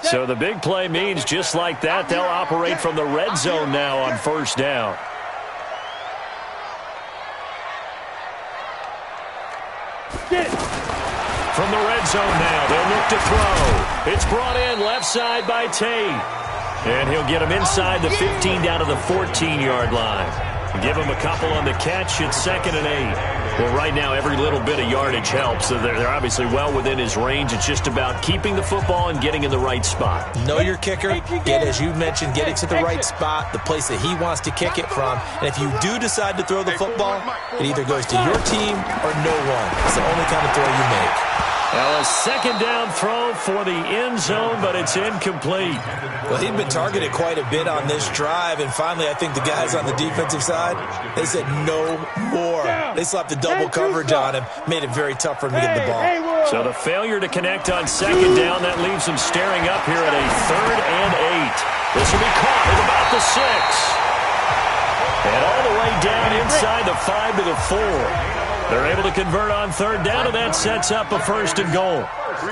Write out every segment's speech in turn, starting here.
So the big play means just like that, they'll operate from the red zone now on first down. From the red zone now, they'll look to throw. It's brought in left side by Tate. And he'll get him inside the 15 down to the 14-yard line. Give him a couple on the catch. It's 2nd and 8. Well, right now, every little bit of yardage helps. So they're obviously well within his range. It's just about keeping the football and getting in the right spot. Know your kicker. As you mentioned, getting to the right spot, the place that he wants to kick it from. And if you do decide to throw the football, it either goes to your team or no one. It's the only kind of throw you make. Well, a 2nd down throw for the end zone, but it's incomplete. Well, he'd been targeted quite a bit on this drive, and finally I think the guys on the defensive side, they said no more. They slapped the double coverage on him, made it very tough for him to get the ball. So the failure to connect on 2nd down, that leaves him staring up here at a 3rd and 8. This will be caught at about the 6. And all the way down inside the 5 to the 4. They're able to convert on 3rd down, and that sets up a 1st and goal.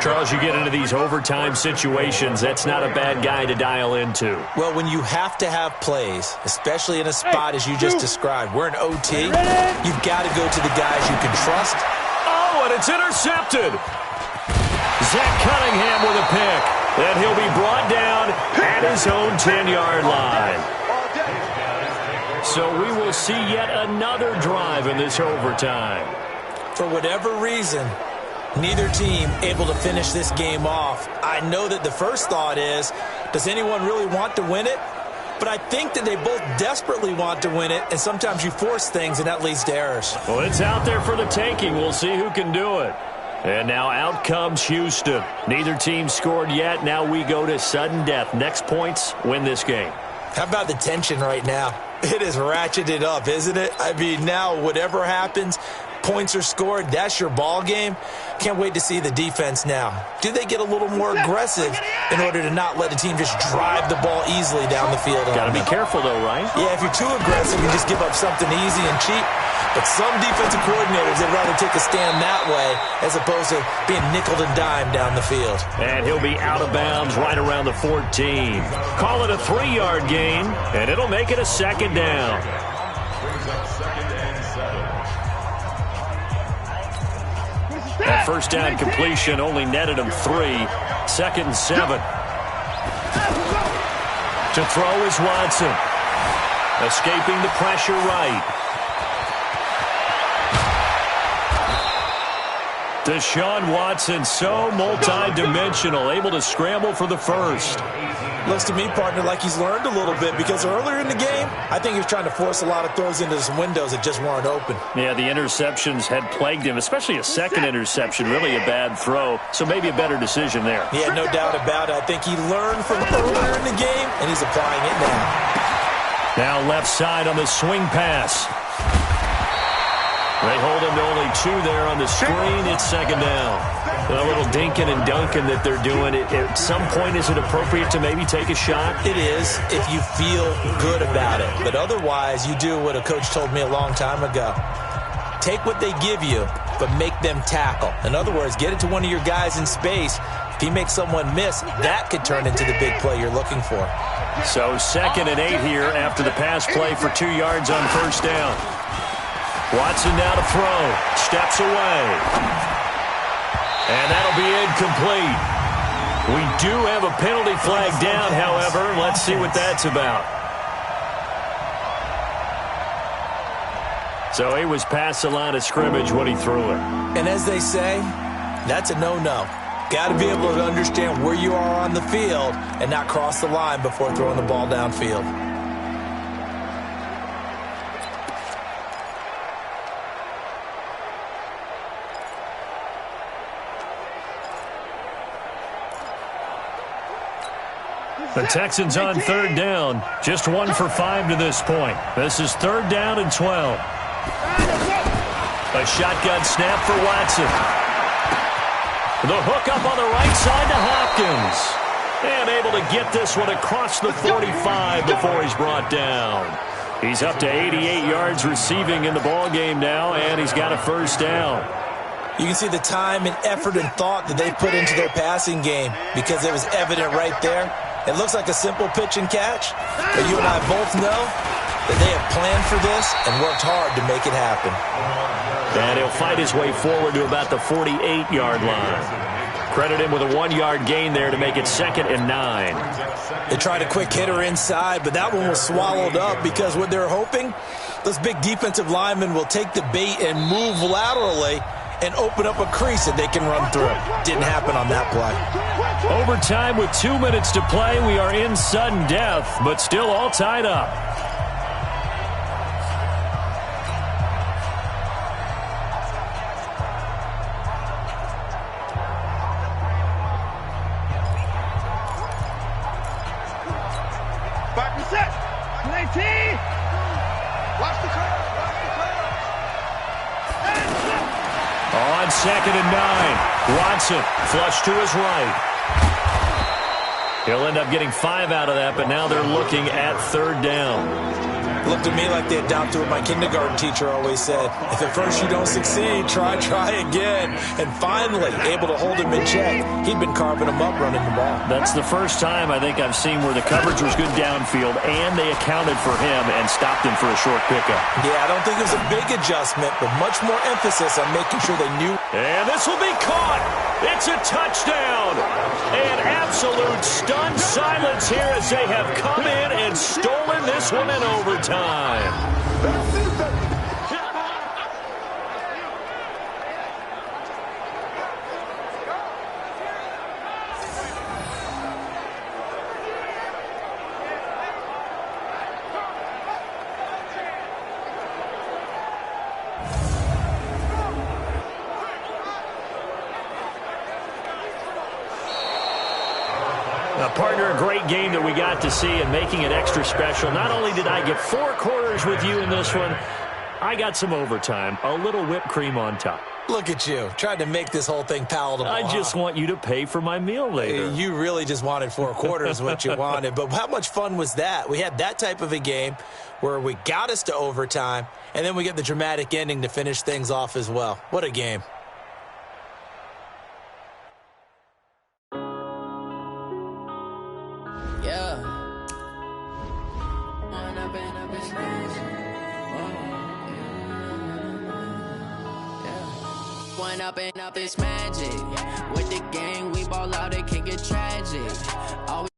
Charles, you get into these overtime situations, that's not a bad guy to dial into. Well, when you have to have plays, especially in a spot as you just described, we're in OT, you've got to go to the guys you can trust. Oh, and it's intercepted. Zach Cunningham with a pick. And he'll be brought down at his own 10-yard line. So we will see yet another drive in this overtime. For whatever reason, neither team able to finish this game off. I know that the first thought is, does anyone really want to win it? But I think that they both desperately want to win it, and sometimes you force things, and that leads to errors. Well, it's out there for the taking. We'll see who can do it. And now out comes Houston. Neither team scored yet. Now we go to sudden death. Next points win this game. How about the tension right now? It is ratcheted up, isn't it? I mean, now whatever happens, points are scored, that's your ball game. Can't wait to see the defense now. Do they get a little more aggressive in order to not let the team just drive the ball easily down the field? Got to be careful, though, right? Yeah, if you're too aggressive, you just give up something easy and cheap. But some defensive coordinators, they'd rather take a stand that way as opposed to being nickel and dime down the field. And he'll be out of bounds right around the 14. Call it a 3-yard gain, and it'll make it a 2nd down. That first down completion only netted him 3. 2nd and 7. To throw is Watson. Escaping the pressure right. Deshaun Watson, so multi-dimensional, able to scramble for the first. Looks to me, partner, like he's learned a little bit because earlier in the game, I think he was trying to force a lot of throws into some windows that just weren't open. Yeah, the interceptions had plagued him, especially a second interception, really a bad throw, so maybe a better decision there. Yeah, no doubt about it. I think he learned from earlier in the game, and he's applying it now. Now left side on the swing pass. They hold him to only 2 there on the screen. It's 2nd down. A little dinking and dunking that they're doing. At some point, is it appropriate to maybe take a shot? It is, if you feel good about it. But otherwise, you do what a coach told me a long time ago. Take what they give you, but make them tackle. In other words, get it to one of your guys in space. If he makes someone miss, that could turn into the big play you're looking for. So 2nd and 8 here after the pass play for 2 yards on first down. Watson now to throw. Steps away. And that'll be incomplete. We do have a penalty flag down, however. Let's see what that's about. So he was past the line of scrimmage when he threw it. And as they say, that's a no-no. Got to be able to understand where you are on the field and not cross the line before throwing the ball downfield. The Texans on 3rd down. Just 1 for 5 to this point. This is 3rd down and 12. A shotgun snap for Watson. The hook up on the right side to Hopkins. And able to get this one across the 45 before he's brought down. He's up to 88 yards receiving in the ballgame now, and he's got a first down. You can see the time and effort and thought that they put into their passing game because it was evident right there. It looks like a simple pitch and catch, but you and I both know that they have planned for this and worked hard to make it happen. And he'll fight his way forward to about the 48-yard line. Credit him with a 1-yard gain there to make it 2nd and 9. They tried a quick hitter inside, but that one was swallowed up because what they're hoping, those big defensive linemen will take the bait and move laterally and open up a crease that they can run through. Didn't happen on that play. Overtime with 2 minutes to play. We are in sudden death, but still all tied up. Back and set. 19. Watch the curve. On 2nd and 9, Watson flush to his right. He'll end up getting 5 out of that, but now they're looking at 3rd down. Looked to me like they adopted what my kindergarten teacher always said. If at first you don't succeed, try again. And finally, able to hold him in check. He'd been carving him up running the ball. That's the first time I think I've seen where the coverage was good downfield, and they accounted for him and stopped him for a short pickup. Yeah, I don't think it was a big adjustment, but much more emphasis on making sure they knew. And this will be caught. It's a touchdown. An absolute stunned silence here as they have come in and stolen this one in overtime. Partner, a great game that we got to see and making it extra special. Not only did I get 4 quarters with you in this one, I got some overtime, a little whipped cream on top. Look at you, trying to make this whole thing palatable. I just want you to pay for my meal later. You really just wanted 4 quarters what you wanted, but how much fun was that? We had that type of a game where we got us to overtime, and then we get the dramatic ending to finish things off as well. What a game. Up this magic with the gang, we ball out, it can get tragic. Always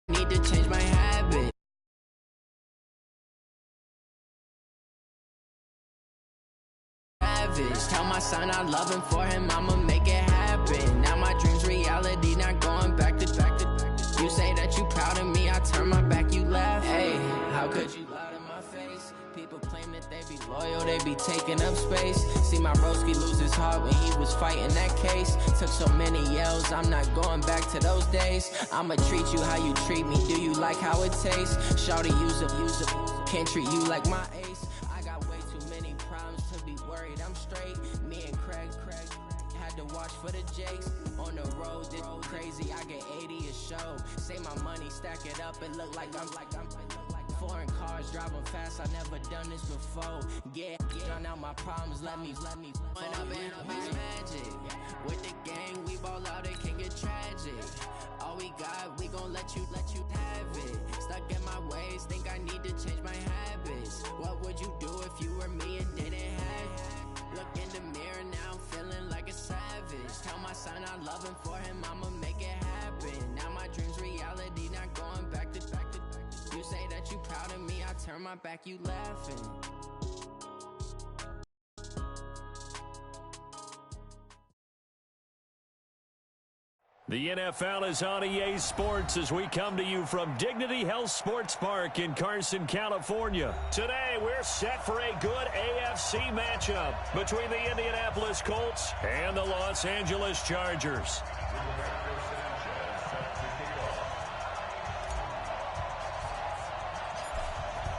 need to change my habit. Tell my son I love him, for him I'ma make it happen. Now my dreams reality, not going back to back to. You say that you proud of me, I turn my back, you laugh. Hey, how could you lie to my face? People claim that they be loyal, they be taking up space. See my broski lose his heart when he was fighting that case. Took so many yells, I'm not going back to those days. I'ma treat you how you treat me, do you like how it tastes? Shawty, use up, can't treat you like my ace. I got way too many problems to be worried, I'm straight. Me and Craig had to watch for the Jakes. On the road, did crazy, I get 80 a show. Say my money, stack it up, it look like I'm foreign cars, driving fast, I never done this before. Get drown out my problems, let me When up and up is magic. With the gang, we ball out, it can get tragic. All we got, we gon' let you have it. Stuck in my ways, think I need to change my habits. Look in the mirror now, I'm feeling like a savage. Tell my son I love him, for him I'ma make it happen. Now my dreams reality, not going back to. You say that you proud of me, I turn my back, you laughing. The NFL is on EA Sports as we come to you from Dignity Health Sports Park in Carson, California. Today, we're set for a good AFC matchup between the Indianapolis Colts and the Los Angeles Chargers.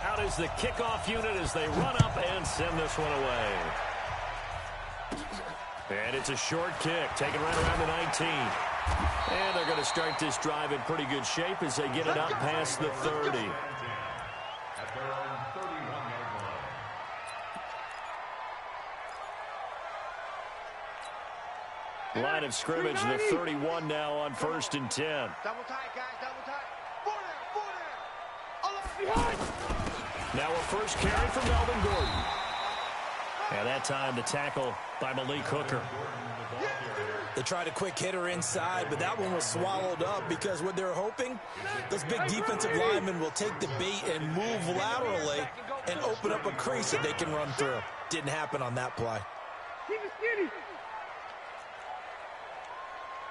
Out is the kickoff unit as they run up and send this one away. And it's a short kick, taken right around the 19. And they're going to start this drive in pretty good shape as they get it up past the 30. Line of scrimmage, the 31 now on 1st and 10. Double tight, guys, double tight. Behind. Now a first carry for Melvin Gordon. And that time the tackle by Malik Hooker. They tried a quick hitter inside, but that one was swallowed up because what they're hoping, those big defensive linemen will take the bait and move laterally and open up a crease that they can run through. Didn't happen on that play. Keep it skinny.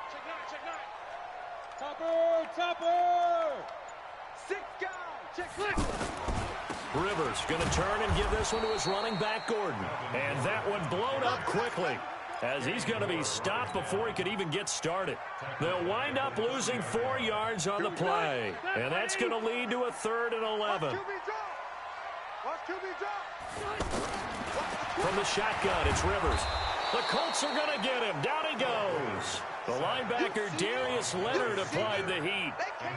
Check nine. Topper. 6 guys. Check nine. Rivers going to turn and give this one to his running back, Gordon. And that one blown up quickly, as he's going to be stopped before he could even get started. They'll wind up losing 4 yards on the play, and that's going to lead to a 3rd and 11. From the shotgun, it's Rivers. The Colts are going to get him. Down he goes. The linebacker, Darius Leonard, applied the heat,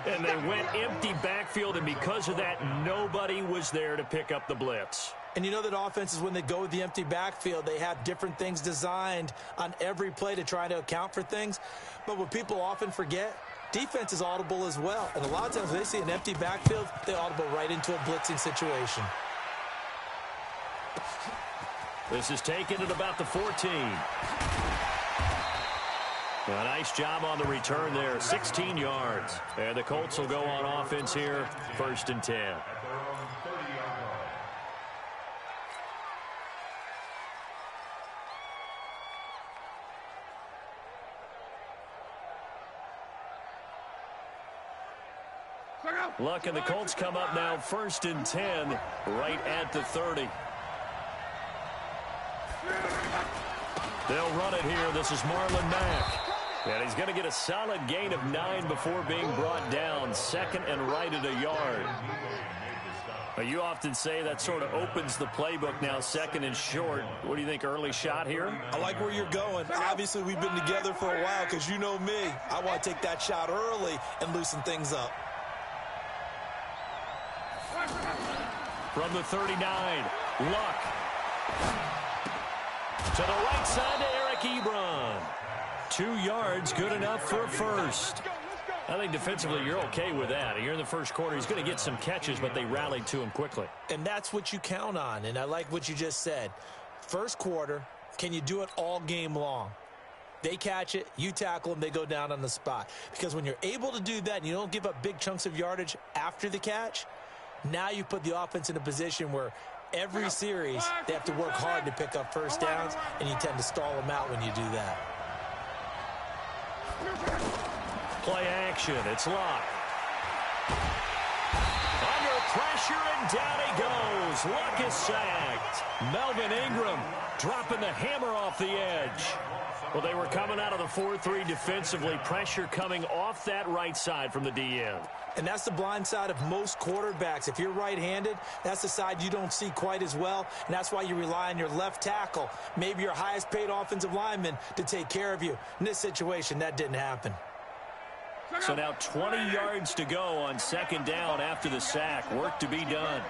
and they went empty backfield, and because of that, nobody was there to pick up the blitz. And you know that offenses, when they go with the empty backfield, they have different things designed on every play to try to account for things. But what people often forget, defense is audible as well. And a lot of times when they see an empty backfield, they audible right into a blitzing situation. This is taken at about the 14. A nice job on the return there, 16 yards. And the Colts will go on offense here, 1st and 10. Luck and the Colts come up now, 1st and 10, right at the 30. They'll run it here. This is Marlon Mack. And he's going to get a solid gain of 9 before being brought down. 2nd and right at a yard. Now, you often say that sort of opens the playbook now, 2nd and short. What do you think, early shot here? I like where you're going. Obviously, we've been together for a while because you know me. I want to take that shot early and loosen things up. From the 39, Luck. To the right side to Eric Ebron. 2 yards, good enough for a first. I think defensively you're okay with that. You're in the first quarter. He's going to get some catches, but they rallied to him quickly. And that's what you count on, and I like what you just said. First quarter, can you do it all game long? They catch it, you tackle them, they go down on the spot. Because when you're able to do that and you don't give up big chunks of yardage after the catch, now you put the offense in a position where every series they have to work hard to pick up first downs, and you tend to stall them out when you do that. Play action. It's Luck. Under pressure, and down he goes. Luck is sacked. Melvin Ingram dropping the hammer off the edge. Well, they were coming out of the 4-3 defensively. Pressure coming off that right side from the DN. And that's the blind side of most quarterbacks. If you're right-handed, that's the side you don't see quite as well, and that's why you rely on your left tackle, maybe your highest-paid offensive lineman, to take care of you. In this situation, that didn't happen. So now 20 yards to go on 2nd down after the sack. Work to be done.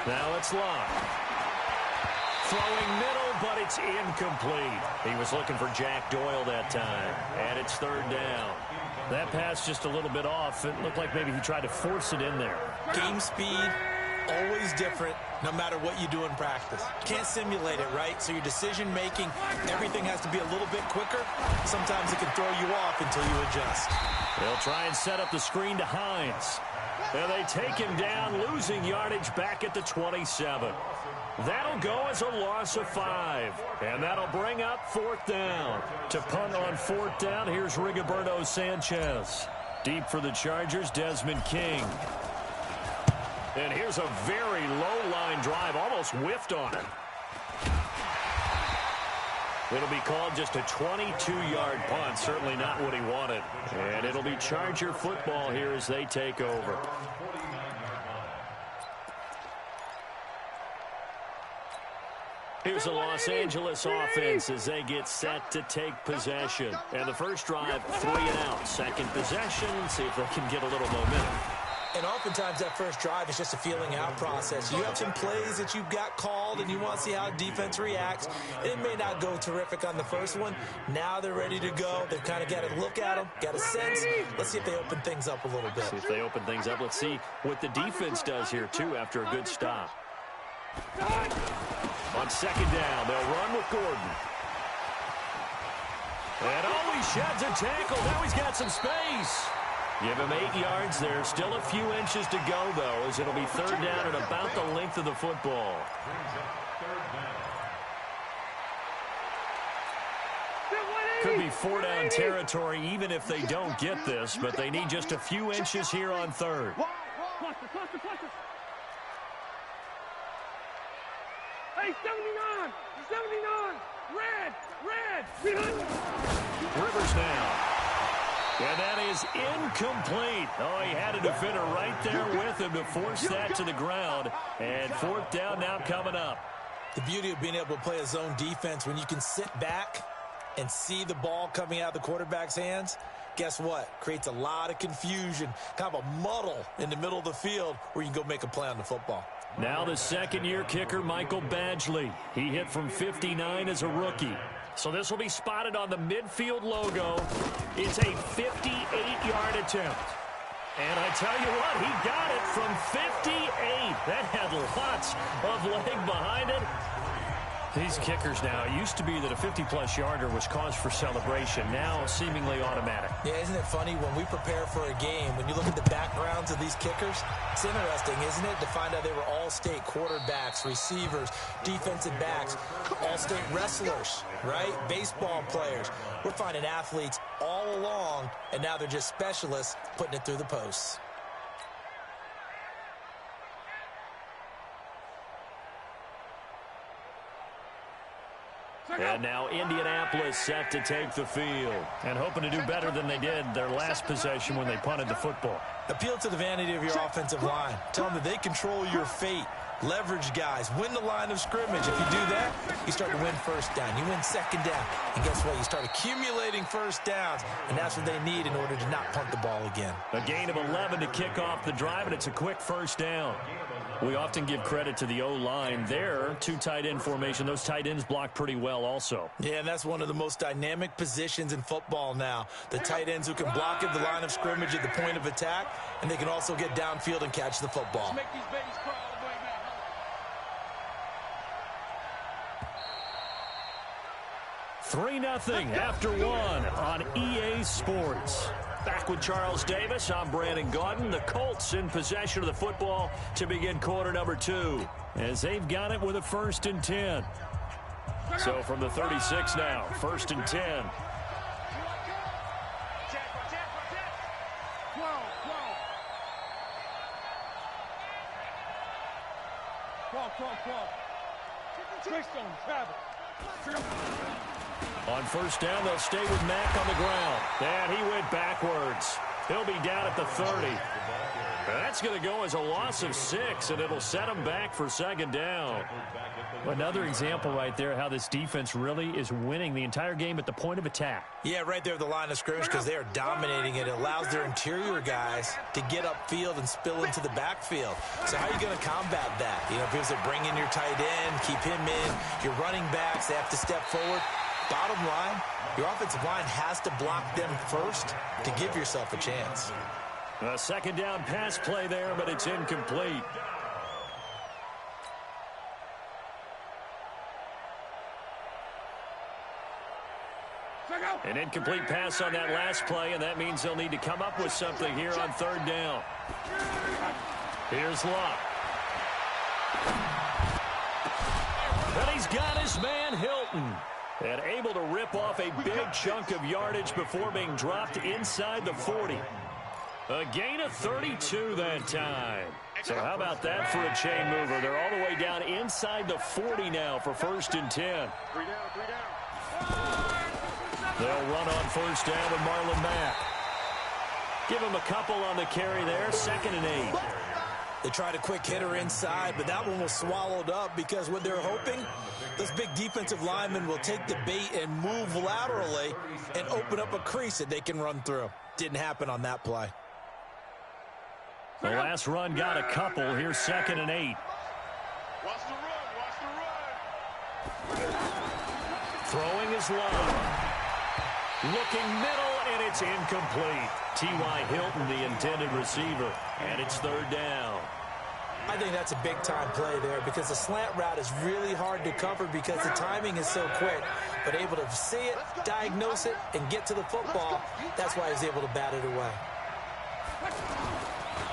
Now it's Luck. Throwing middle, but it's incomplete. He was looking for Jack Doyle that time, and it's 3rd down. That pass just a little bit off. It looked like maybe he tried to force it in there. Game speed, always different no matter what you do in practice. Can't simulate it, right? So your decision-making, everything has to be a little bit quicker. Sometimes it can throw you off until you adjust. They'll try and set up the screen to Hines. And they take him down, losing yardage back at the 27. That'll go as a loss of 5. And that'll bring up 4th down. To punt on 4th down, here's Rigoberto Sanchez. Deep for the Chargers, Desmond King. And here's a very low-line drive, almost whiffed on it. It'll be called just a 22-yard punt, certainly not what he wanted. And it'll be Charger football here as they take over. Here's the Los Angeles offense as they get set to take possession. And the first drive, 3 and out. Second possession, see if they can get a little momentum. And oftentimes that first drive is just a feeling out process. You have some plays that you've got called and you want to see how defense reacts. It may not go terrific on the first one. Now they're ready to go. They've kind of got to look at them, got a sense. Let's see if they open things up a little bit. See if they open things up. Let's see what the defense does here, too, after a good stop. On second down, they'll run with Gordon. And he sheds a tackle. Now he's got some space. Give him 8 yards there. Still a few inches to go, though, as it'll be 3rd down at about the length of the football. Could be 4-down territory even if they don't get this, but they need just a few inches here on 3rd. Hey, 79! 79! Red! Rivers now. And that is incomplete. Oh, he had a defender right there with him to force that to the ground. And 4th down now coming up. The beauty of being able to play a zone defense when you can sit back and see the ball coming out of the quarterback's hands, guess what? Creates a lot of confusion, kind of a muddle in the middle of the field where you can go make a play on the football. Now the second-year kicker, Michael Badgley. He hit from 59 as a rookie. So this will be spotted on the midfield logo. It's a 58-yard attempt. And I tell you what, he got it from 58. That had lots of leg behind it. These kickers now, it used to be that a 50-plus yarder was cause for celebration. Now seemingly automatic. Yeah, isn't it funny when we prepare for a game, when you look at the backgrounds of these kickers, it's interesting, isn't it, to find out they were all-state quarterbacks, receivers, defensive backs, all-state wrestlers, right? Baseball players. We're finding athletes all along, and now they're just specialists putting it through the posts. And now Indianapolis set to take the field and hoping to do better than they did their last possession when they punted the football. Appeal to the vanity of your offensive line. Tell them that they control your fate. Leverage guys. Win the line of scrimmage. If you do that, you start to win 1st down. You win 2nd down. And guess what? You start accumulating 1st downs. And that's what they need in order to not punt the ball again. A gain of 11 to kick off the drive, and it's a quick 1st down. We often give credit to the O-line there. 2 tight end formation. Those tight ends block pretty well also. Yeah, and that's one of the most dynamic positions in football now. The tight ends who can block at the line of scrimmage at the point of attack, and they can also get downfield and catch the football. Make these babies cry all the way, man. 3-0 after 1 on EA Sports. Back with Charles Davis, I'm Brandon Gaudin. The Colts in possession of the football to begin quarter number 2, as they've got it with a 1st and 10. So from the 36 now, 1st and 10. 12. On 1st down, they'll stay with Mack on the ground. And he went backwards. He'll be down at the 30. That's going to go as a loss of 6, and it'll set him back for 2nd down. Another example right there how this defense really is winning the entire game at the point of attack. Yeah, right there at the line of scrimmage because they are dominating it. It allows their interior guys to get upfield and spill into the backfield. So how are you going to combat that? You know, if you have to bring in your tight end, keep him in, your running backs, they have to step forward. Bottom line, your offensive line has to block them first to give yourself a chance. A 2nd down pass play there, but it's incomplete. An incomplete pass on that last play, and that means they'll need to come up with something here on third down. Here's Luck. And he's got his man Hilton. And able to rip off a big chunk of yardage before being dropped inside the 40. A gain of 32 that time. So how about that for a chain mover? They're all the way down inside the 40 now for 1st and 10. 3 down, 3 down. They'll run on 1st down with Marlon Mack. Give him a couple on the carry there, 2nd and 8. They tried a quick hitter inside, but that one was swallowed up because what they're hoping, those big defensive linemen will take the bait and move laterally and open up a crease that they can run through. Didn't happen on that play. The last run got a couple. Here's 2nd and 8. Watch the run, watch the run. Throwing is Love. Looking middle, and it's incomplete. T.Y. Hilton, the intended receiver, and it's 3rd down. I think that's a big-time play there because the slant route is really hard to cover because the timing is so quick. But able to see it, diagnose it, and get to the football, that's why he's able to bat it away.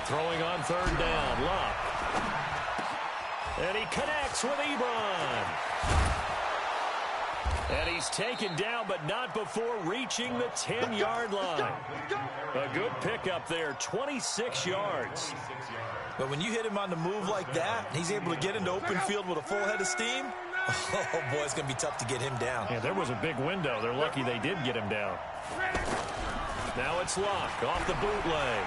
Throwing on 3rd down, Luck. And he connects with Ebron. And he's taken down, but not before reaching the 10-yard line. A good pickup there, 26 yards. But when you hit him on the move like that, he's able to get into open field with a full head of steam, oh, boy, it's going to be tough to get him down. Yeah, there was a big window. They're lucky they did get him down. Now it's Luck off the bootleg.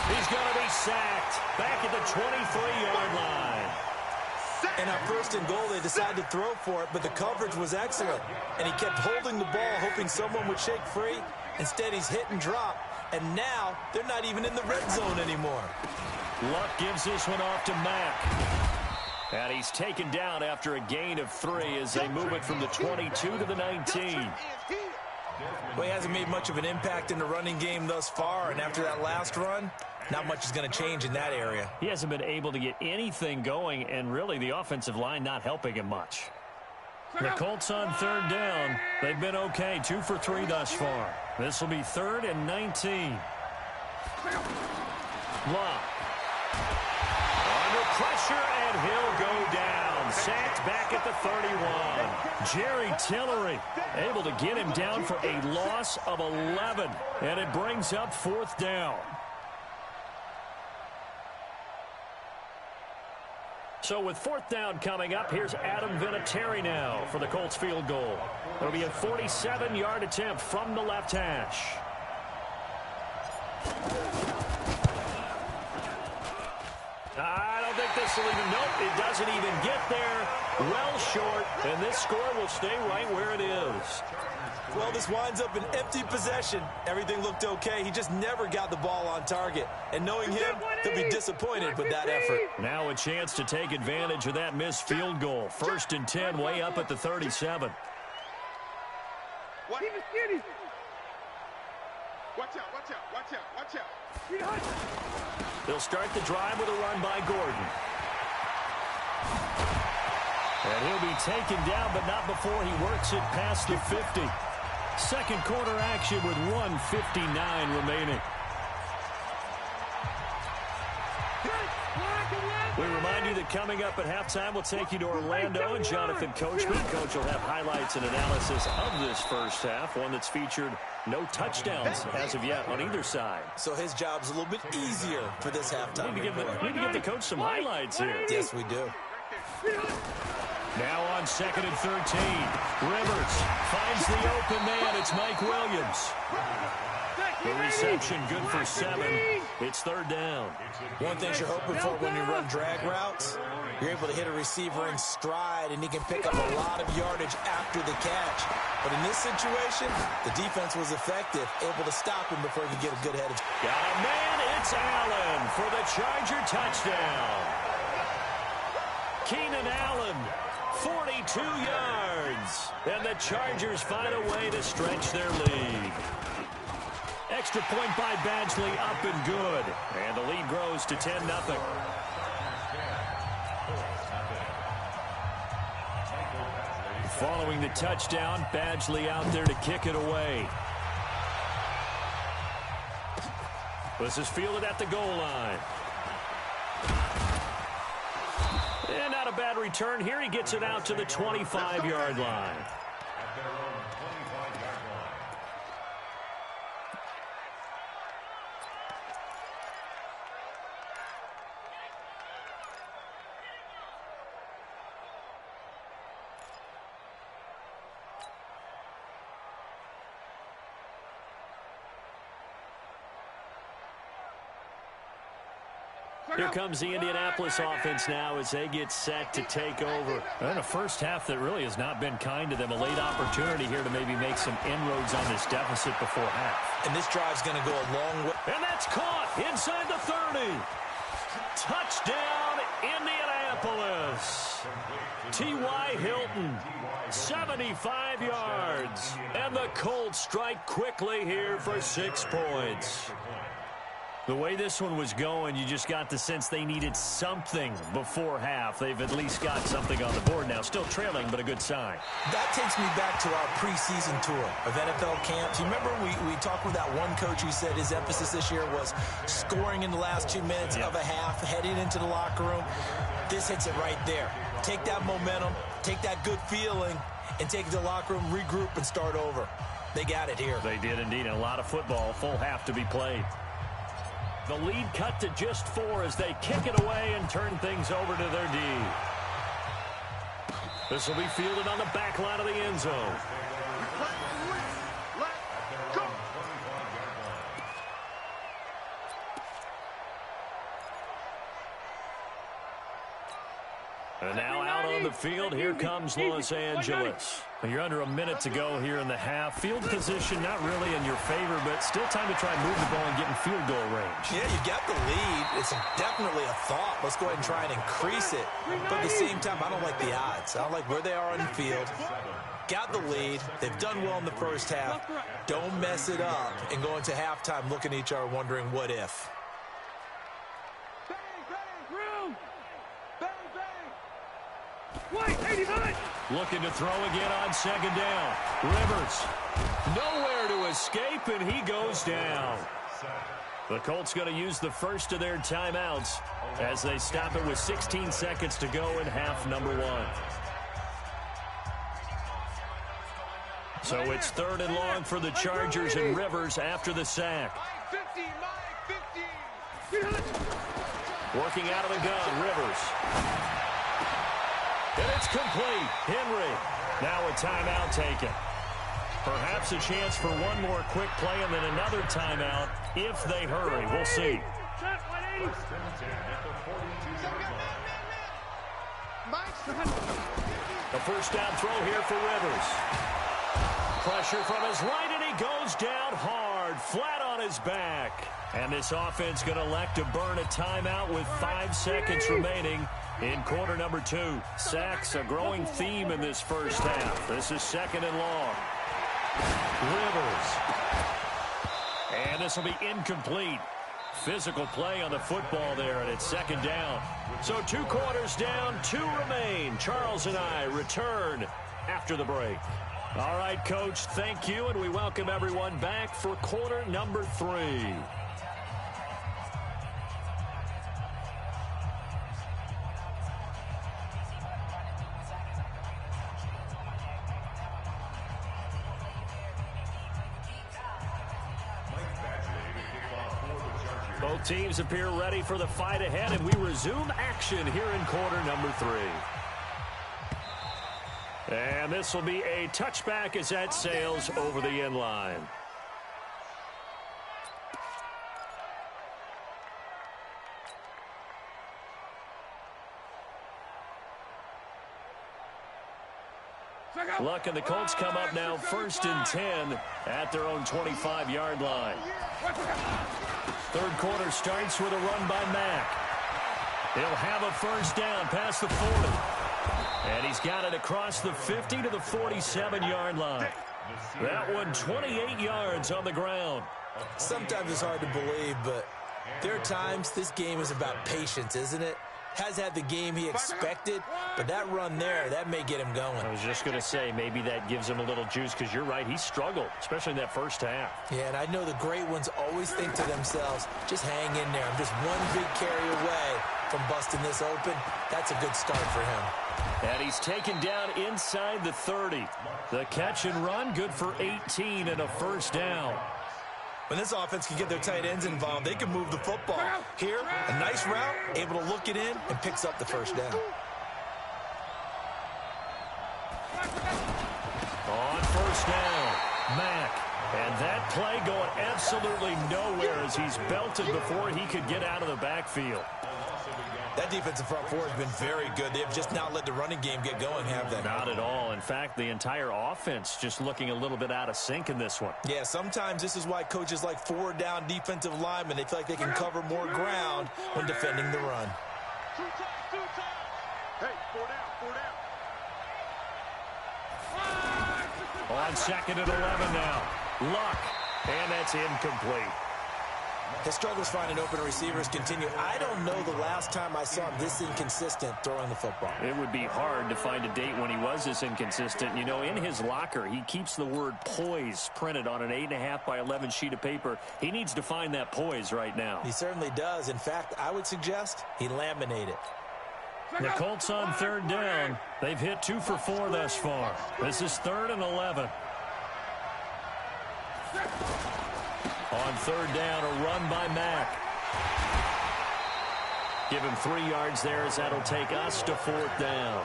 He's going to be sacked back at the 23-yard line. And on 1st and goal, they decided to throw for it, but the coverage was excellent. And he kept holding the ball, hoping someone would shake free. Instead, he's hit and drop. And now, they're not even in the red zone anymore. Luck gives this one off to Mack. And he's taken down after a gain of 3 as they move it from the 22 to the 19. Well, he hasn't made much of an impact in the running game thus far, and after that last run, not much is going to change in that area. He hasn't been able to get anything going, and really the offensive line not helping him much. The Colts on 3rd down. They've been okay, 2 for 3 thus far. This will be 3rd and 19. Luck. Under pressure, and he'll go down. Sacked back at the 31. Jerry Tillery able to get him down for a loss of 11. And it brings up 4th down. So with 4th down coming up, here's Adam Vinatieri now for the Colts field goal. It'll be a 47-yard attempt from the left hash. I don't think this will even, nope, it doesn't even get there. Well short, and this score will stay right where it is. Well, this winds up an empty possession. Everything looked okay. He just never got the ball on target. And knowing him, he'll be disappointed with that effort. Now a chance to take advantage of that missed field goal. 1st and 10, way up at the 37. Watch out, watch out, watch out, watch out. They'll start the drive with a run by Gordon. And he'll be taken down, but not before he works it past the 50. 2nd quarter action with 1:59 remaining. We remind you that coming up at halftime, we'll take you to Orlando and Jonathan Coachman. Coach will have highlights and analysis of this first half, one that's featured no touchdowns as of yet on either side. So his job's a little bit easier for this halftime. We need to give the coach some highlights here. Yes, we do. Now on 2nd and 13. Rivers finds the open man. It's Mike Williams. The reception good for 7. It's 3rd down. One thing you're hoping for when you run drag routes, you're able to hit a receiver in stride, and he can pick up a lot of yardage after the catch. But in this situation, the defense was effective, able to stop him before he could get a good head of. Got a man. It's Allen for the Charger touchdown. Keenan Allen, 42 yards. And the Chargers find a way to stretch their lead. Extra point by Badgley, up and good. And the lead grows to 10-0. Following the touchdown, Badgley out there to kick it away. This is fielded at the goal line. And not a bad return here. He gets it out to the 25-yard line. Here comes the Indianapolis offense now as they get set to take over. And a first half that really has not been kind to them. A late opportunity here to maybe make some inroads on this deficit before half. And this drive's going to go a long way. And that's caught inside the 30. Touchdown, Indianapolis. T.Y. Hilton, 75 yards. And the Colts strike quickly here for 6 points. The way this one was going, you just got the sense they needed something before half. They've at least got something on the board now. Still trailing, but a good sign. That takes me back to our preseason tour of NFL camps. You remember we talked with that one coach who said his emphasis this year was scoring in the last 2 minutes of a half, heading into the locker room. This hits it right there. Take that momentum, take that good feeling, and take it to the locker room, regroup, and start over. They got it here. They did indeed. And a lot of football, full half to be played. The lead cut to just 4 as they kick it away and turn things over to their D. This will be fielded on the back line of the end zone. And now out on the field, here comes Los Angeles. You're under a minute to go here in the half. Field position not really in your favor, but still time to try and move the ball and get in field goal range. Yeah, you got the lead. It's definitely a thought. Let's go ahead and try and increase it. But at the same time, I don't like the odds. I don't like where they are on the field. Got the lead. They've done well in the first half. Don't mess it up and go into halftime looking at each other wondering what if. Looking to throw again on second down. Rivers, nowhere to escape, and he goes down. The Colts going to use the first of their timeouts as they stop it with 16 seconds to go in half number 1. So it's 3rd and long for the Chargers and Rivers after the sack. Working out of the gun, Rivers. And it's complete. Henry, now a timeout taken. Perhaps a chance for one more quick play and then another timeout if they hurry. We'll see. The first down throw here for Rivers. Pressure from his right, and he goes down hard, flat on his back. And this offense going to elect to burn a timeout with 5 seconds remaining in quarter number 2. Sacks, a growing theme in this first half. This is 2nd and long. Rivers. And this will be incomplete. Physical play on the football there, and it's 2nd down. So 2 quarters down, 2 remain. Charles and I return after the break. All right, Coach, thank you, and we welcome everyone back for quarter number 3. Both teams appear ready for the fight ahead, and we resume action here in quarter number 3. And this will be a touchback as that sails over the end line. Luck and the Colts come up now 1st and 10 at their own 25-yard line. 3rd quarter starts with a run by Mack. He'll have a first down past the 40. And he's got it across the 50 to the 47-yard line. That one 28 yards on the ground. Sometimes it's hard to believe, but there are times this game is about patience, isn't it? Has had the game he expected, but that run there, that may get him going. I was just going to say, maybe that gives him a little juice, because you're right, he struggled, especially in that first half. Yeah, and I know the great ones always think to themselves, just hang in there. I'm just one big carry away from busting this open. That's a good start for him. And he's taken down inside the 30. The catch and run, good for 18 and a first down. When this offense can get their tight ends involved, they can move the football. Here, a nice route, able to look it in, and picks up the first down. On first down, Mack. And that play going absolutely nowhere as he's belted before he could get out of the backfield. That defensive front four has been very good. They have just not let the running game get going, have they? Not at all. In fact, the entire offense just looking a little bit out of sync in this one. Yeah, sometimes this is why coaches like forward-down defensive linemen, they feel like they can cover more ground when defending the run. Two times. Hey, four down. On second and 11 now. Luck. And that's incomplete. His struggles finding open receivers continue. I don't know the last time I saw him this inconsistent throwing the football. It would be hard to find a date when he was this inconsistent. You know, in his locker, he keeps the word poise printed on an 8.5 by 11 sheet of paper. He needs to find that poise right now. He certainly does. In fact, I would suggest he laminate it. The Colts on third down. They've hit 2 for 4 thus far. This is 3rd and 11. On third down, a run by Mack. Give him 3 yards there as that'll take us to 4th down.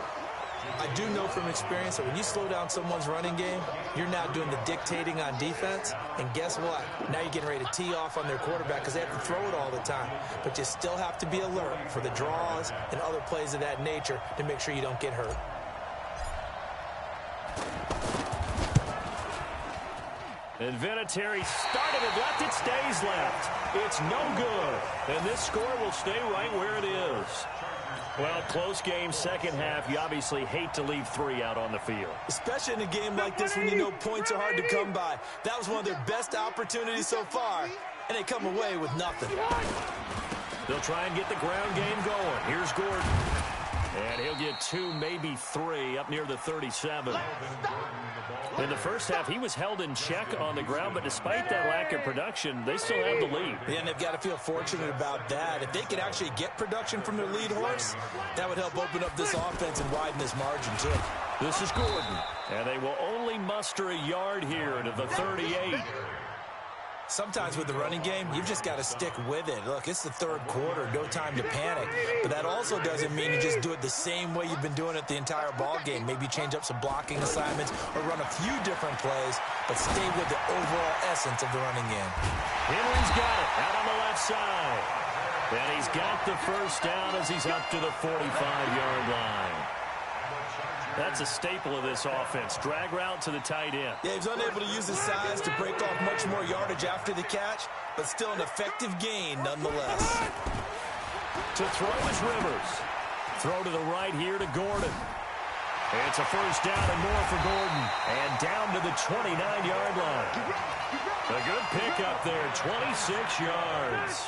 I do know from experience that when you slow down someone's running game, you're now doing the dictating on defense. And guess what? Now you're getting ready to tee off on their quarterback because they have to throw it all the time. But you still have to be alert for the draws and other plays of that nature to make sure you don't get hurt. And Vinatieri started it left. It stays left. It's no good. And this score will stay right where it is. Well, close game, second half. You obviously hate to leave 3 out on the field. Especially in a game like this when you know points are hard to come by. That was one of their best opportunities so far, and they come away with nothing. They'll try and get the ground game going. Here's Gordon. And he'll get 2, maybe 3, up near the 37. In the first half, he was held in check on the ground, but despite that lack of production, they still have the lead. Yeah, and they've got to feel fortunate about that. If they could actually get production from their lead horse, that would help open up this offense and widen this margin, too. This is Gordon, and they will only muster a yard here to the 38. Sometimes with the running game, you've just got to stick with it. Look, it's the third quarter, no time to panic. But that also doesn't mean you just do it the same way you've been doing it the entire ball game. Maybe change up some blocking assignments or run a few different plays, but stay with the overall essence of the running game. Henry's got it out on the left side. And he's got the first down as he's up to the 45-yard line. That's a staple of this offense. Drag route to the tight end. Yeah, he's unable to use his size to break off much more yardage after the catch, but still an effective gain nonetheless. To throw is Rivers. Throw to the right here to Gordon. It's a first down and more for Gordon. And down to the 29-yard line. A good pickup there, 26 yards.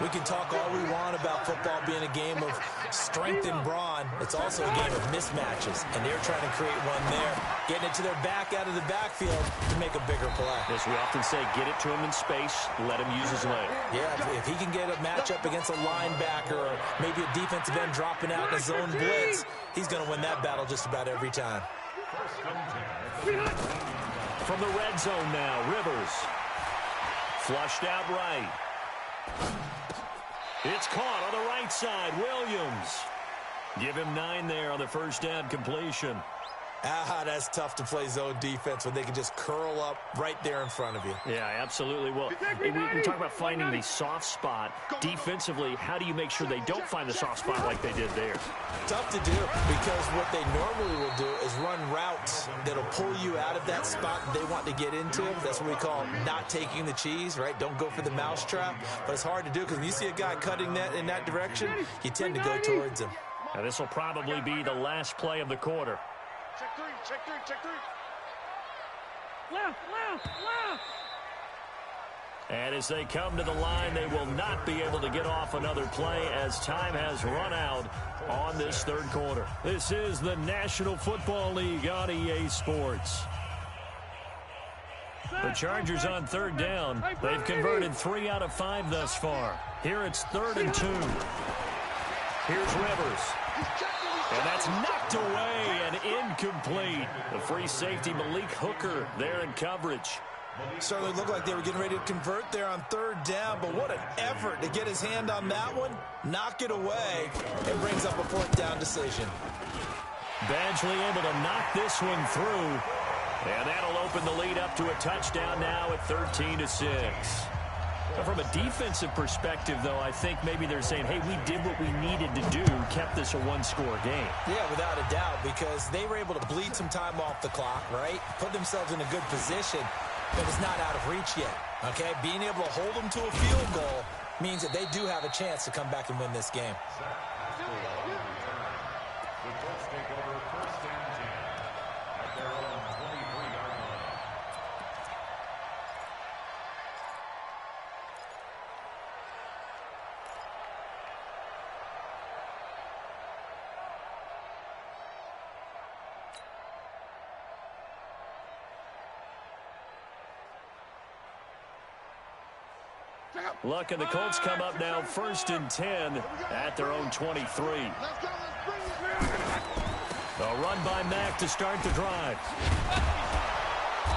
We can talk all we want about football being a game of strength and brawn. It's also a game of mismatches, and they're trying to create one there, getting it to their back out of the backfield to make a bigger play. As we often say, get it to him in space, let him use his leg. Yeah, if he can get a matchup against a linebacker or maybe a defensive end dropping out in a zone blitz, he's going to win that battle just about every time. From the red zone now, Rivers. Flushed out right. It's caught on the right side. Williams. Give him 9 there on the first down completion. That's tough to play zone defense when they can just curl up right there in front of you. Yeah, absolutely. Well, we talk about finding the soft spot. Defensively, how do you make sure they don't find the soft spot like they did there? Tough to do because what they normally will do is run routes that'll pull you out of that spot they want to get into. That's what we call not taking the cheese, right? Don't go for the mousetrap. But it's hard to do because when you see a guy cutting that in that direction, you tend to go towards him. Now, this will probably be the last play of the quarter. Check three. Left. And as they come to the line, they will not be able to get off another play as time has run out on this third quarter. This is the National Football League on EA Sports. The Chargers on third down. They've converted 3 out of 5 thus far. Here it's 3rd and 2. Here's Rivers. And that's knocked away and incomplete. The free safety, Malik Hooker, there in coverage. Certainly looked like they were getting ready to convert there on 3rd down, but what an effort to get his hand on that one, knock it away, and brings up a 4th down decision. Badgley able to knock this one through, and that'll open the lead up to a touchdown now at 13-6. From a defensive perspective, though, I think maybe they're saying, hey, we did what we needed to do, kept this a one-score game. Yeah, without a doubt, because they were able to bleed some time off the clock, right? Put themselves in a good position, but it's not out of reach yet, okay? Being able to hold them to a field goal means that they do have a chance to come back and win this game. Luck and the Colts come up now 1st and 10 at their own 23. A run by Mack to start the drive.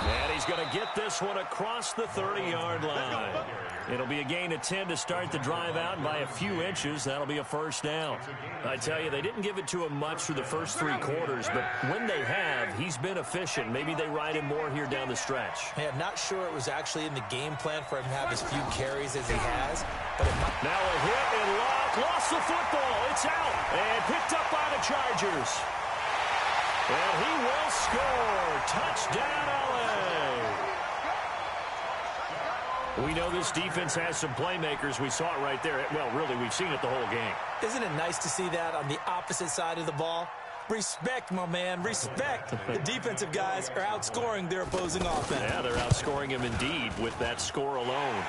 And he's going to get this one across the 30-yard line. It'll be a gain of 10 to start the drive out, and by a few inches, that'll be a 1st down. I tell you, they didn't give it to him much through the first 3 quarters, but when they have, he's been efficient. Maybe they ride him more here down the stretch. Yeah, I'm not sure it was actually in the game plan for him to have as few carries as he has. But it might. Now a hit and lost the football. It's out and picked up by the Chargers. And he will score. Touchdown, LA. We know this defense has some playmakers. We saw it right there. Well, really, we've seen it the whole game. Isn't it nice to see that on the opposite side of the ball? Respect, my man, respect. The defensive guys are outscoring their opposing offense. Yeah, they're outscoring him indeed with that score alone.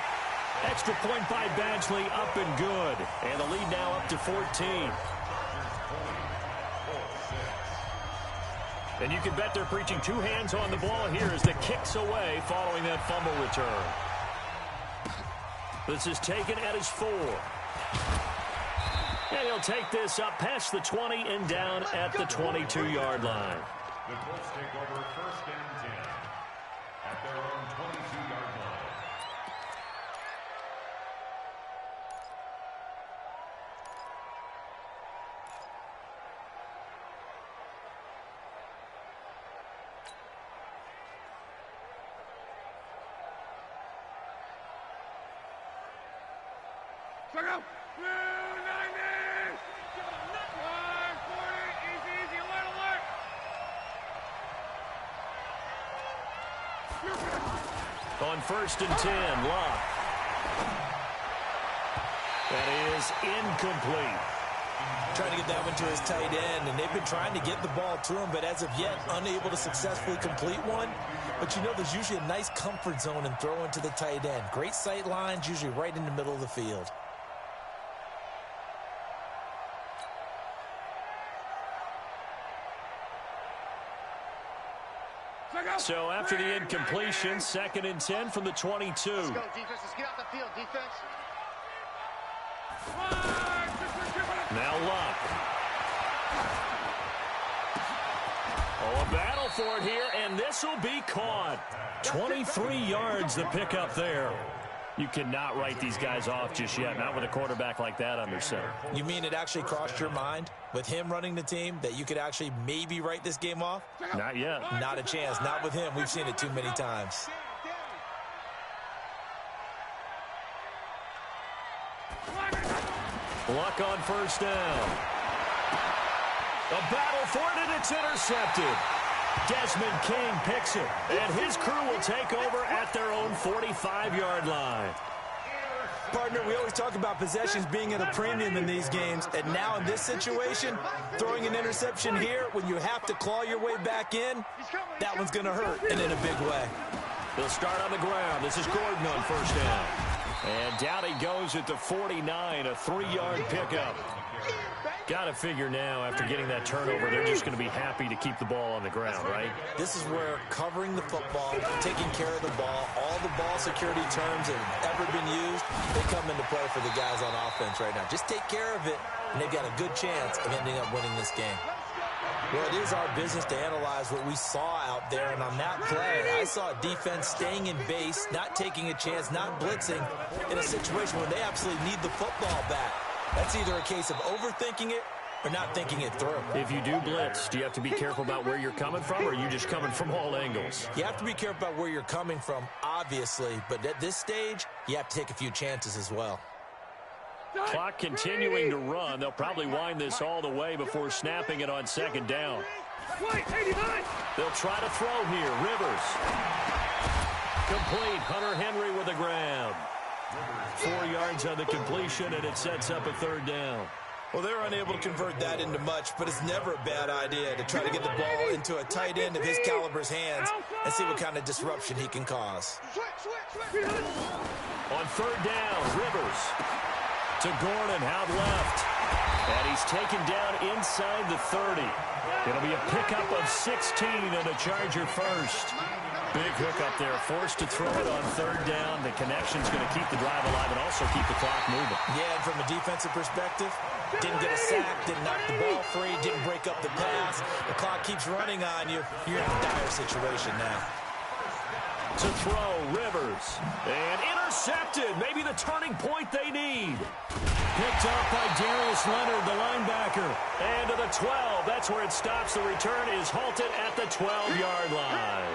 Extra point by Badgley, up and good. And the lead now up to 14. And you can bet they're preaching 2 hands on the ball here as the kick's away following that fumble return. This is taken at his 4. And he'll take this up past the 20 and down at the 22-yard line. The Colts take over 1st and 10 at their own 22-yard line. Check out. 290. 140. Easy. Alert. On 1st and 10, Locke. That is incomplete. Trying to get that one to his tight end, and they've been trying to get the ball to him, but as of yet, unable to successfully complete one. But you know, there's usually a nice comfort zone in throwing to the tight end. Great sight lines, usually right in the middle of the field. So after the incompletion, 2nd and 10 from the 22. Let's go, defense. Let's get out the field, defense. Now Luck. Oh, a battle for it here, and this will be caught. 23 yards the pickup there. You cannot write these guys off just yet, not with a quarterback like that under center. You mean it actually crossed your mind with him running the team that you could actually maybe write this game off? Not yet. Not a chance. Not with him. We've seen it too many times. Luck on 1st down. A battle for it, and it's intercepted. Desmond King picks it, and his crew will take over at their own 45-yard line. Partner, we always talk about possessions being at a premium in these games, and now in this situation, throwing an interception here when you have to claw your way back in, that one's going to hurt, and in a big way. They'll start on the ground. This is Gordon on first down. And down he goes at the 49, a 3-yard pickup. Got to figure now, after getting that turnover, they're just going to be happy to keep the ball on the ground, right? This is where covering the football, taking care of the ball, all the ball security terms that have ever been used, they come into play for the guys on offense right now. Just take care of it, and they've got a good chance of ending up winning this game. Well, it is our business to analyze what we saw out there, and on that play, I saw a defense staying in base, not taking a chance, not blitzing, in a situation where they absolutely need the football back. That's either a case of overthinking it or not thinking it through. If you do blitz, do you have to be careful about where you're coming from, or are you just coming from all angles? You have to be careful about where you're coming from, obviously, but at this stage, you have to take a few chances as well. Clock continuing to run. They'll probably wind this all the way before snapping it on second down. They'll try to throw here. Rivers. Complete. Hunter Henry with the ground. 4 yards on the completion, and it sets up a third down. Well, they're unable to convert that into much, but it's never a bad idea to try to get the ball into a tight end of his caliber's hands and see what kind of disruption he can cause. On third down, Rivers to Gordon, out left. And he's taken down inside the 30. It'll be a pickup of 16 and a Charger first. Big hookup there, forced to throw it on third down. The connection's going to keep the drive alive and also keep the clock moving. Yeah, and from a defensive perspective, didn't get a sack, didn't knock the ball free, didn't break up the pass. The clock keeps running on you. You're in a dire situation now. To throw, Rivers. And intercepted. Maybe the turning point they need. Picked up by Darius Leonard, the linebacker. And to the 12. That's where it stops. The return is halted at the 12-yard line.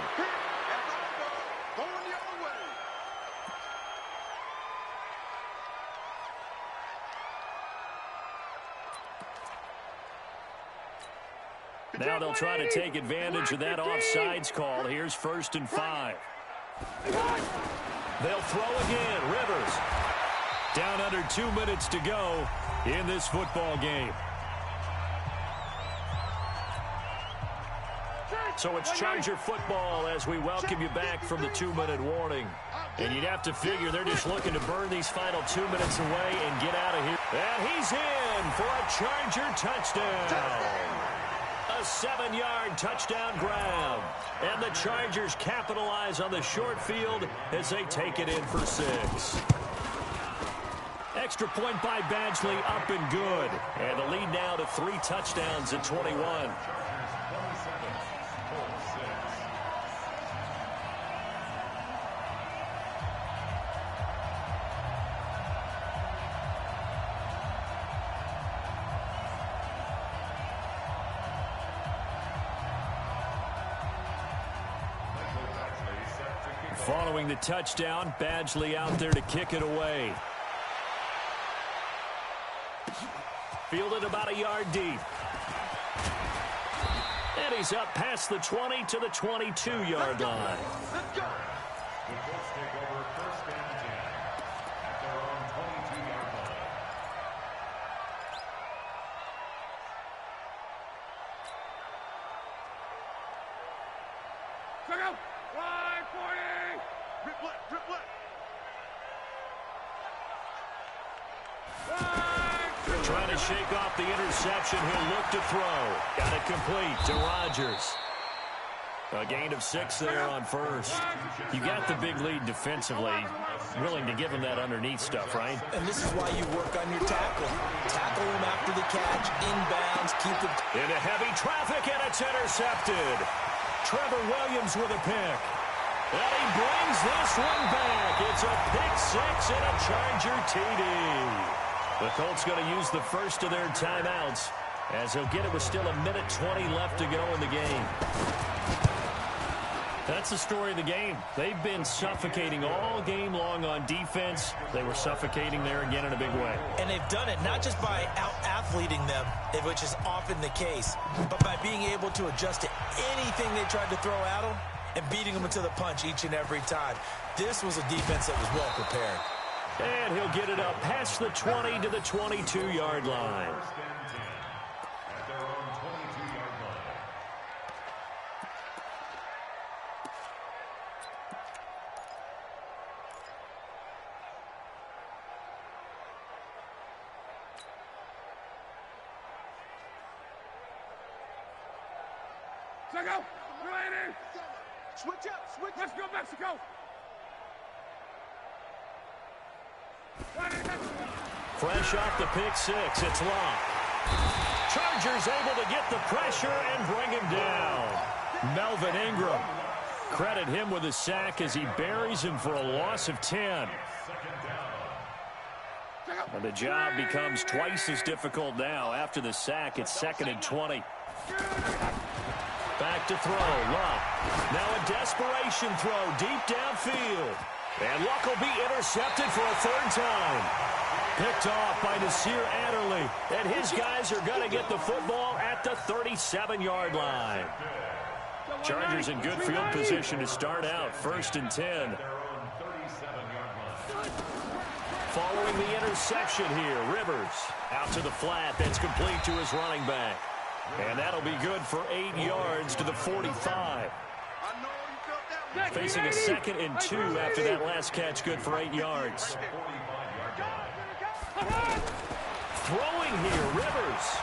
Now they'll try to take advantage of that offsides call. Here's 1st and 5. They'll throw again. Rivers. Down under 2 minutes to go in this football game. So it's Charger football as we welcome you back from the 2-minute warning. And you'd have to figure they're just looking to burn these final 2 minutes away and get out of here. And he's in for a Charger touchdown. A 7-yard touchdown grab. And the Chargers capitalize on the short field as they take it in for 6. Extra point by Badgley, up and good. And the lead now to 3 touchdowns at 21. Following the touchdown, Badgley out there to kick it away. Fielded about a yard deep. And he's up past the 20 to the 22-yard line. The Colts take over 1st and 10 at their own 22-yard line. Check out. Line 40. Rip left, rip left. Trying to shake off the interception. He'll look to throw. Got it complete to Rodgers. A gain of 6 there on first. You got the big lead defensively. Willing to give him that underneath stuff, right? And this is why you work on your tackle. Tackle him after the catch, inbounds, keep it. Into heavy traffic, and it's intercepted. Trevor Williams with a pick. And he brings this one back. It's a pick 6 and a Charger TD. The Colts going to use the first of their timeouts as they'll get it with still 1:20 left to go in the game. That's the story of the game. They've been suffocating all game long on defense. They were suffocating there again in a big way. And they've done it not just by out-athleting them, which is often the case, but by being able to adjust to anything they tried to throw at them and beating them into the punch each and every time. This was a defense that was well prepared. And he'll get it up past the 20 to the 22-yard line. 1st and 10 at their own 22-yard line. go. Related. Switch up. Switch. Let's go, Mexico. Fresh off the pick six, it's locked. Chargers able to get the pressure and bring him down. Melvin Ingram. Credit him with a sack as he buries him for a loss of 10. And the job becomes twice as difficult now. After the sack, it's 2nd and 20. Back to throw, Luck. Now a desperation throw deep downfield. And Luck will be intercepted for a 3rd time. Picked off by Nasir Adderley. And his guys are going to get the football at the 37-yard line. Chargers in good field position to start out. 1st and 10. Following the interception here, Rivers out to the flat. That's complete to his running back. And that'll be good for 8 yards to the 45. Facing a 2nd and 2 after that last catch, good for 8 yards. Throwing here, Rivers.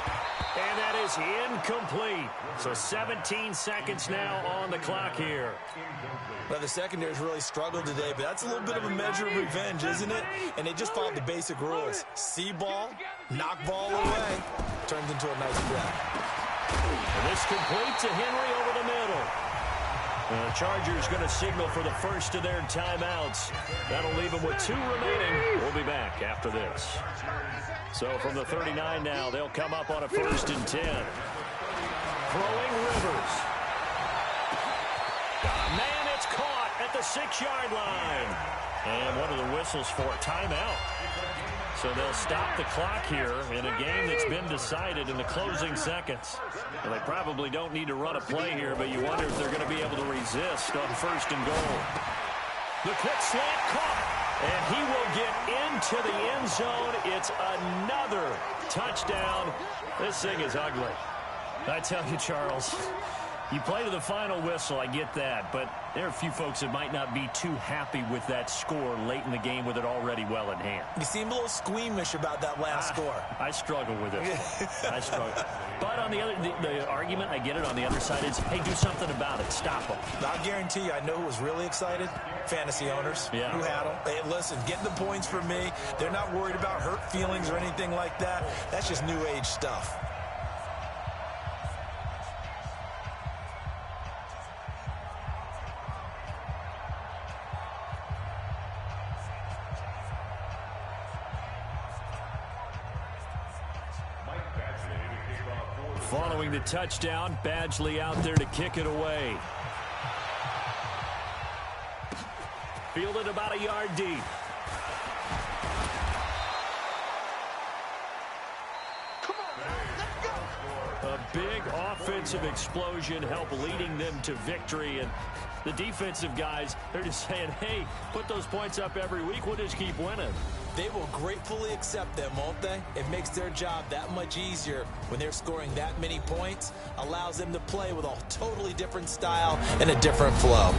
And that is incomplete. So 17 seconds now on the clock here. Well, the secondary's really struggled today, but that's a little bit of a measure of revenge, isn't it? And they just followed the basic rules. See ball, knock ball away. Turns into a nice grab. And this complete to Henry over the middle. And the Chargers going to signal for the first of their timeouts. That'll leave them with 2 remaining. We'll be back after this. So from the 39 now, they'll come up on a 1st and 10. Throwing Rivers. Man, it's caught at the 6-yard line. And one of the whistles for timeout. So they'll stop the clock here in a game that's been decided in the closing seconds. And they probably don't need to run a play here, but you wonder if they're going to be able to resist on 1st and goal. The quick slant caught. And he will get into the end zone. It's another touchdown. This thing is ugly. I tell you, Charles, you play to the final whistle, I get that, but there are a few folks that might not be too happy with that score late in the game with it already well in hand. You seem a little squeamish about that last score. I struggle with it. I struggle. But on the other, the argument, I get it, on the other side is, hey, do something about it. Stop them. I'll guarantee you, I know who was really excited. Fantasy owners who had them. Hey, listen, get the points for me. They're not worried about hurt feelings or anything like that. That's just new age stuff. Following the touchdown, Badgley out there to kick it away. Fielded about a yard deep. A big offensive explosion helped leading them to victory. And the defensive guys, they're just saying, hey, put those points up every week. We'll just keep winning. They will gratefully accept them, won't they? It makes their job that much easier when they're scoring that many points. Allows them to play with a totally different style and a different flow.